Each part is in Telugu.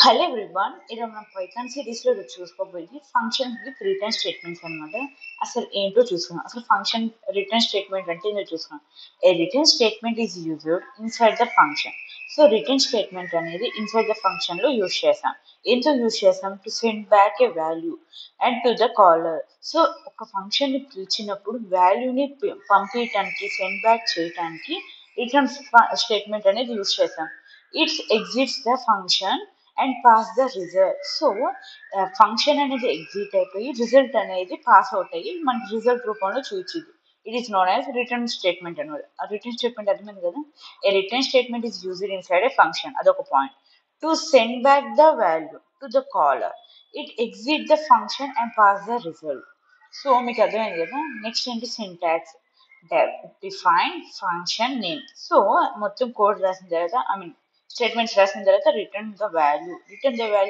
హలో ఎవ్రీవన్, ఈరోజు మనం పైథాన్ సిరీస్లో చూసుకోబోయేది ఫంక్షన్స్ విత్ రిటర్న్ స్టేట్మెంట్స్ అనమాట. అసలు ఏంటో చూసుకున్నాం. అసలు ఫంక్షన్ రిటర్న్ స్టేట్మెంట్ అంటే ఏంటో చూసుకున్నాం. A return statement is used inside the function. So return statement అనేది ఇన్సైడ్ ద ఫంక్షన్లో యూజ్ చేస్తాం. ఎందుకు యూజ్ చేస్తాం? To send back a value and to the caller. So ఒక ఫంక్షన్ని పిలిచినప్పుడు వాల్యూని పంపించడానికి, సెండ్ బ్యాక్ చేయడానికి రిటర్న్ స్టేట్మెంట్ అనేది యూజ్ చేస్తాం. It's exits the function and pass the result. So function అనేది ఎగ్జిట్ అయిపోయి రిజల్ట్ అనేది పాస్ అవుట్ అయ్యి మనకి రిజల్ట్ రూపంలో చూచింది. It is known as return statement అనమాట. ఆ రిటర్న్ స్టేట్మెంట్ అర్థమైంది కదా. A return statement is used inside a function, అదొక point. To send back the value to the caller, it exit the function and pass the result. So మీకు అర్థమైంది కదా. నెక్స్ట్ ఏంటి? Syntax. Define function name. So మొత్తం కోడ్ రాసిన తర్వాత, స్టేట్మెంట్స్ రాసిన తర్వాత రిటర్న్ ద వాల్యూ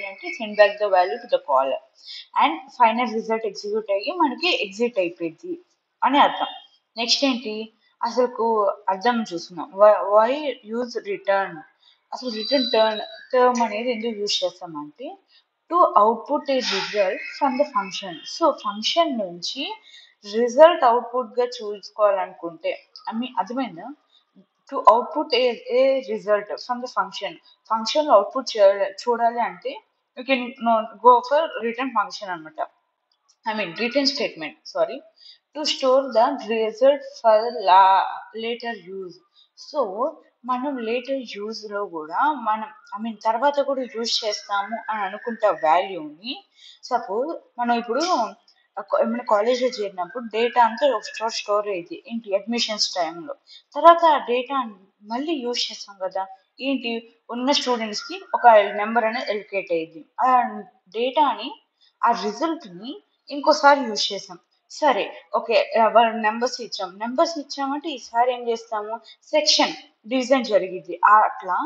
అంటే send back the value to the caller and final result execute అయ్యి మనకి ఎగ్జిట్ అయిపోయింది అని అర్థం. నెక్స్ట్ ఏంటి? అసలు అర్థం చూస్తున్నాం. Why use return. అసలు రిటర్న్ టర్మ్ అనేది ఎందుకు యూజ్ చేస్తామంటే to output a result from the function. So function నుంచి రిజల్ట్ అవుట్పుట్గా చూసుకోవాలనుకుంటే, అర్థమైందా? To output a result from the function output చూడాలి అంటే you can go for return function అనమాట. Return statement, sorry, to store the result for later use. So మనం లేటర్ యూజ్లో కూడా తర్వాత కూడా యూజ్ చేస్తాము అని అనుకుంటే వాల్యూని, సపోజ్ మనం ఇప్పుడు ఏమైనా కాలేజ్లో చేరినప్పుడు డేటా అంతా ఒక స్టోర్ అయ్యింది ఏంటి, అడ్మిషన్స్ టైంలో. తర్వాత ఆ డేటా మళ్ళీ యూజ్ చేస్తాం కదా. ఏంటి, ఉన్న స్టూడెంట్స్కి ఒక నెంబర్ అనేది ఎలికేట్ అయ్యింది. ఆ డేటాని, ఆ రిజల్ట్ని ఇంకోసారి యూజ్ చేసాం. సరే, ఓకే, నెంబర్స్ ఇచ్చామంటే ఈసారి ఏం చేస్తాము, సెక్షన్ డివిజన్ జరిగింది. అట్లా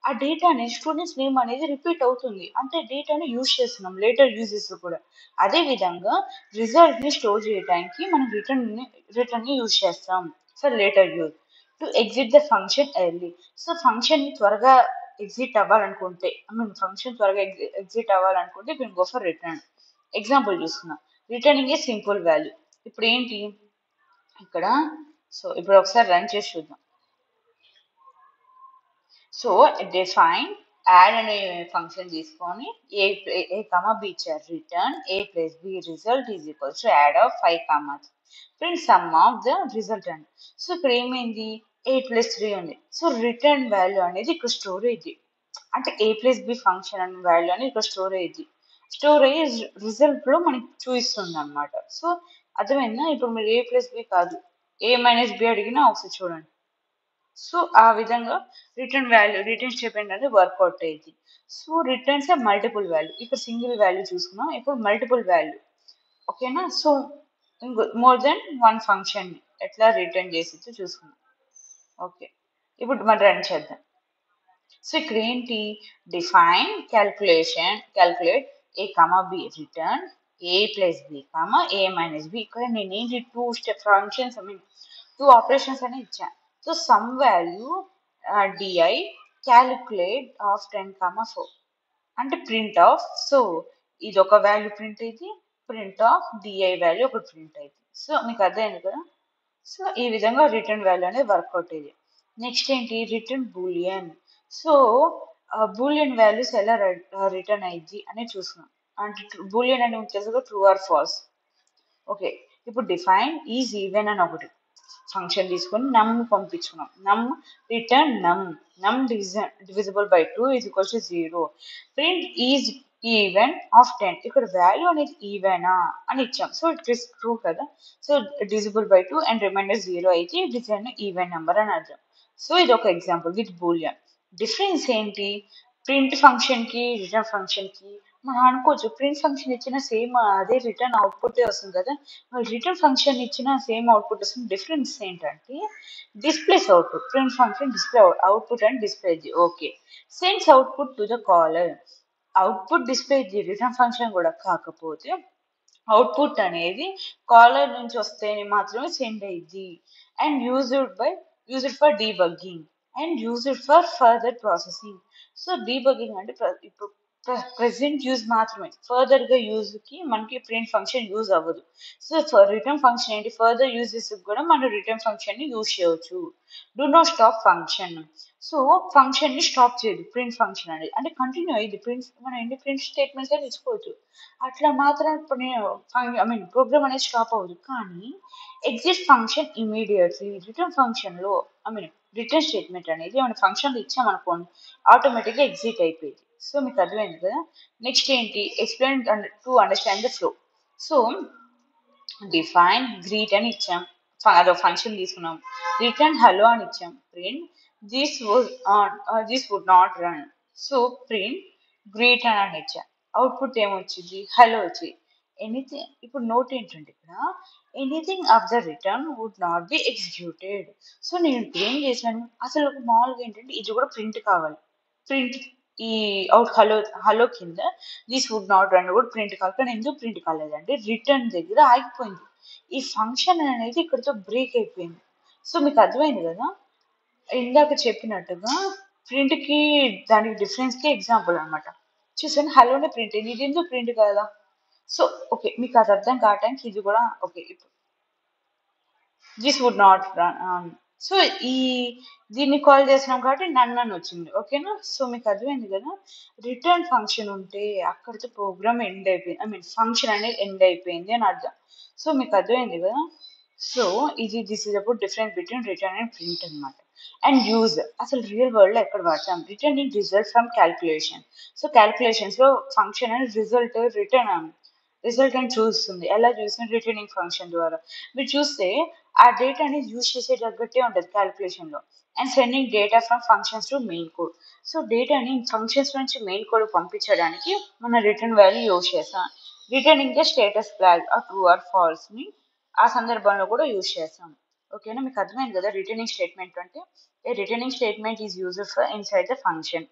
ఆ డేటాని, స్టూడెంట్స్ నేమ్ అనేది రిపీట్ అవుతుంది. అంటే డేటాని యూజ్ చేస్తున్నాం లేటర్ యూజెస్ కూడా. అదే విధంగా రిజల్ట్ని స్టోర్ చేయడానికి మనం రిటర్న్ని యూజ్ చేస్తాం for later use. To exit the function early. So ఫంక్షన్ని త్వరగా ఎగ్జిట్ అవ్వాలనుకుంటే, ఫంక్షన్ త్వరగా ఎగ్జిట్ అవ్వాలనుకుంటే you can go for return. Example చూస్తున్నాం. Returning a simple value. ఇప్పుడు ఏంటి ఇక్కడ? సో ఇప్పుడు ఒకసారి రన్ చేసి చూద్దాం. సో డిఫైన్ యాడ్ అనే ఫంక్షన్ తీసుకొని ఏ కామా బి ఇచ్చారు. Return a plus b result is equals to add of 5 commas, print sum of the result అండి. సో ఇక్కడ ఏమైంది, 8+3 ఉంది. సో రిటర్న్ వాల్యూ అనేది ఇక్కడ స్టోర్ అయ్యింది. అంటే ఏ ప్లస్ బి ఫంక్షన్ అనే వాల్యూ అనేది ఇక్కడ స్టోర్ అయ్యింది. స్టోర్ అయ్యి రిజల్ట్లో మనకి చూపిస్తుంది అనమాట. సో అర్థమైందా? ఇప్పుడు మీరు ఏ ప్లస్ బి కాదు, ఏ మైనస్ బి అడిగినా ఒకసారి చూడండి. సో ఆ విధంగా రిటర్న్ స్టేట్మెంట్ అనేది వర్కౌట్ అయ్యింది. So returns multiple value. ఇక్కడ సింగిల్ వాల్యూ చూసుకున్నాం, ఇప్పుడు మల్టిపుల్ వాల్యూ. ఓకేనా? So more than one function ఎట్లా రిటర్న్ చేసి చూసుకున్నాం. ఓకే, ఇప్పుడు మనం రన్ చేద్దాం. సో ఇక్కడ ఏంటి, define calculate A comma B return a plus B comma A minus B. ఇక్కడ నేను ఏంటి, 2 స్టెప్ ఫంక్షన్స్, 2 ఆపరేషన్స్ అని ఇచ్చాను. So some value DI calculate of 10,4 అంటే ప్రింట్ ఆఫ్. సో ఇది ఒక వాల్యూ ప్రింట్ అయింది, ప్రింట్ ఆఫ్ డిఐ వాల్యూ ఒకటి ప్రింట్ అయింది. సో మీకు అర్థమైంది కదా. సో ఈ విధంగా రిటర్న్ వాల్యూ అనేది వర్కౌట్ అయ్యింది. నెక్స్ట్ ఏంటి, return Boolean. So Boolean values ఎలా రిటర్న్ అయ్యింది అనేది చూస్తున్నాం. అంటే బూలియన్ అని తెలుసు, ట్రూ ఆర్ ఫాల్స్. ఓకే, ఇప్పుడు డిఫైన్ ఈజ్ ఈవెన్ అని ఒకటి ఫంక్షన్ తీసుకొని నమ్ పంపించుకున్నాం. నమ్ రిటర్న్ నమ్ divisible by 2 is equals to 0. Print is even of 10. ఇక్కడ వాల్యూ అనేది ఈవెనా అని ఇచ్చాం. సో ఇట్ ఇస్ ట్రూ కదా. So divisible by 2 and remainder 0 అయితే it is an even number అని అర్థం. సో ఇది ఒక ఎగ్జాంపుల్ విత్ బూలియన్. డిఫరెన్స్ ఏంటి, ప్రింట్ ఫంక్షన్కి రిటర్న్ ఫంక్షన్కి? మనం అనుకోవచ్చు ప్రింట్ ఫంక్షన్ ఇచ్చిన సేమ్ అదే రిటర్న్ అవుట్పుట్ వస్తుంది కదా, రిటర్న్ ఫంక్షన్ ఇచ్చిన సేమ్ అవుట్పుట్ వస్తుంది. డిఫరెన్స్ ఏంటంటే display output. Print function display output and display. Okay, sends output to the caller. Output display return function కూడా, కాకపోతే అవుట్పుట్ అనేది కాలర్ నుంచి వస్తేనే మాత్రమే సెండ్ అయ్యింది. And used for debugging and used for further processing. So debugging అంటే ఇప్పుడు ప్రెసెంట్ యూజ్ మాత్రమే, ఫర్దర్గా యూజ్కి మనకి ప్రింట్ ఫంక్షన్ యూజ్ అవ్వదు. సో రిటర్న్ ఫంక్షన్ ఏంటి, ఫర్దర్ యూజెస్ కూడా మనం రిటర్న్ ఫంక్షన్ని యూజ్ చేయవచ్చు. Do not stop function. So ఫంక్షన్ని స్టాప్ చేయదు ప్రింట్ ఫంక్షన్ అనేది, అంటే కంటిన్యూ అయ్యింది ప్రింట్, మనం ఎన్ని ప్రింట్ స్టేట్మెంట్స్ అని తీసుకోవచ్చు. అట్లా మాత్రం ఇప్పుడు నేను ఐ మీన్ ప్రోగ్రామ్ అనేది స్టాప్ అవ్వదు. కానీ ఎగ్జిట్ ఫంక్షన్ ఇమీడియట్లీ రిటర్న్ ఫంక్షన్లో, ఐ మీన్ రిటర్న్ స్టేట్మెంట్ అనేది మన ఫంక్షన్లో ఇచ్చామనుకోండి, ఆటోమేటిక్గా ఎగ్జిట్ అయిపోయింది. సో మీకు అర్థమైంది కదా. నెక్స్ట్ ఏంటి, explain to understand the flow. So define greet అని ఇచ్చాం, అదో ఫంక్షన్ తీసుకున్నాం. రిటర్న్ హలో అని ఇచ్చాం. Print this would not run. So print greet అని ఇచ్చాం. అవుట్పుట్ ఏమొచ్చింది, హలో వచ్చింది. ఎనీథింగ్, ఇప్పుడు నోట్ ఏంటంటే ఇక్కడ anything of the return would not be executed. So నేను ఇప్పుడు ఏం చేశాను, అసలు మామూలుగా ఏంటంటే ఇది కూడా ప్రింట్ కావాలి. ప్రింట్ ఈ అవుట్ హలో హలో కింద దిస్ వుడ్ నాట్ రన్ కూడా ప్రింట్ కావాలి. కానీ ఎందుకు ప్రింట్ కాలేదంటే రిటర్న్ దగ్గర ఆగిపోయింది. ఈ ఫంక్షన్ అనేది ఇక్కడితో బ్రేక్ అయిపోయింది. సో మీకు అర్థమైంది కదా, ఇందాక చెప్పినట్టుగా ప్రింట్కి దానికి డిఫరెన్స్కి ఎగ్జాంపుల్ అనమాట. చూసాను హలోనే ప్రింట్ అయింది, ఇది ఎందుకు ప్రింట్ కాదా. సో ఓకే, మీకు అది అర్థం కావటానికి ఇది కూడా ఓకే. ఇప్పుడు this would not run. So ఈ దీన్ని కాల్ చేసినాం కాబట్టి నన్ అని వచ్చింది. ఓకేనా. సో మీకు అర్థమైంది కదా, రిటర్న్ ఫంక్షన్ ఉంటే అక్కడితో ప్రోగ్రామ్ ఎండ్ అయిపోయింది, ఐ మీన్ ఫంక్షన్ అనేది ఎండ్ అయిపోయింది అని అర్థం. సో మీకు అర్థమైంది కదా. So this is about difference between return and print అనమాట. అండ్ యూజ్, అసలు రియల్ వరల్డ్ లో ఎక్కడ వాడతాం, return in result from calculation. So calculations లో ఫంక్షన్ అండ్ రిజల్ట్ అని చూస్తుంది. ఎలా చూస్తుంది, రిటర్నింగ్ ఫంక్షన్ ద్వారా. మీరు చూస్తే ఆ డేటాని యూజ్ చేసే తగ్గట్టే ఉంటుంది క్యాల్కులేషన్లో. And sending data from functions to main code. So డేటాని ఫంక్షన్స్ నుంచి మెయిన్ కోడ్ పంపించడానికి మనం రిటర్న్ వాల్యూ యూజ్ చేస్తాం. Returning the status flag uh true or ఫాల్స్ని ఆ సందర్భంలో కూడా యూజ్ చేస్తాం. ఓకేనా, మీకు అర్థమైంది కదా రిటర్నింగ్ స్టేట్మెంట్ అంటే. A returning statement is used for inside the function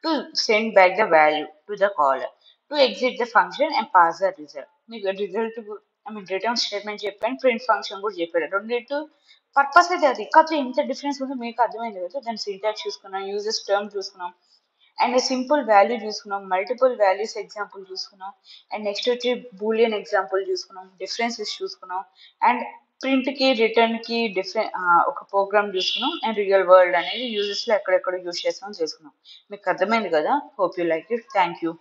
to send back the value to the caller, to exit the function and pass the result. మీకు result I mean return statement చెప్పాను, ప్రింట్ ఫంక్షన్ కూడా చెప్పాడు. రెండింటి పర్పస్ అయితే అది, కాకపోతే ఎంత డిఫరెన్స్ ఉందో మీకు అర్థమైంది కదా. దాని సింటాక్స్ చూసుకున్నాం, యూజెస్ టర్మ్ చూసుకున్నాం, అండ్ సింపుల్ వాల్యూ చూసుకున్నాం, మల్టిపుల్ వాల్యూస్ ఎగ్జాంపుల్ చూసుకున్నాం, అండ్ నెక్స్ట్ వచ్చి బూలియన్ ఎగ్జాంపుల్ చూసుకున్నాం, డిఫరెన్సెస్ చూసుకున్నాం, అండ్ ప్రింట్కి రిటర్న్కి ఒక ప్రోగ్రామ్ చూసుకున్నాం, అండ్ రియల్ వరల్డ్ అనేది యూజెస్లో ఎక్కడెక్కడ యూజ్ చేస్తామో చేసుకున్నాం. మీకు అర్థమైంది కదా. Hope you like it. Thank you.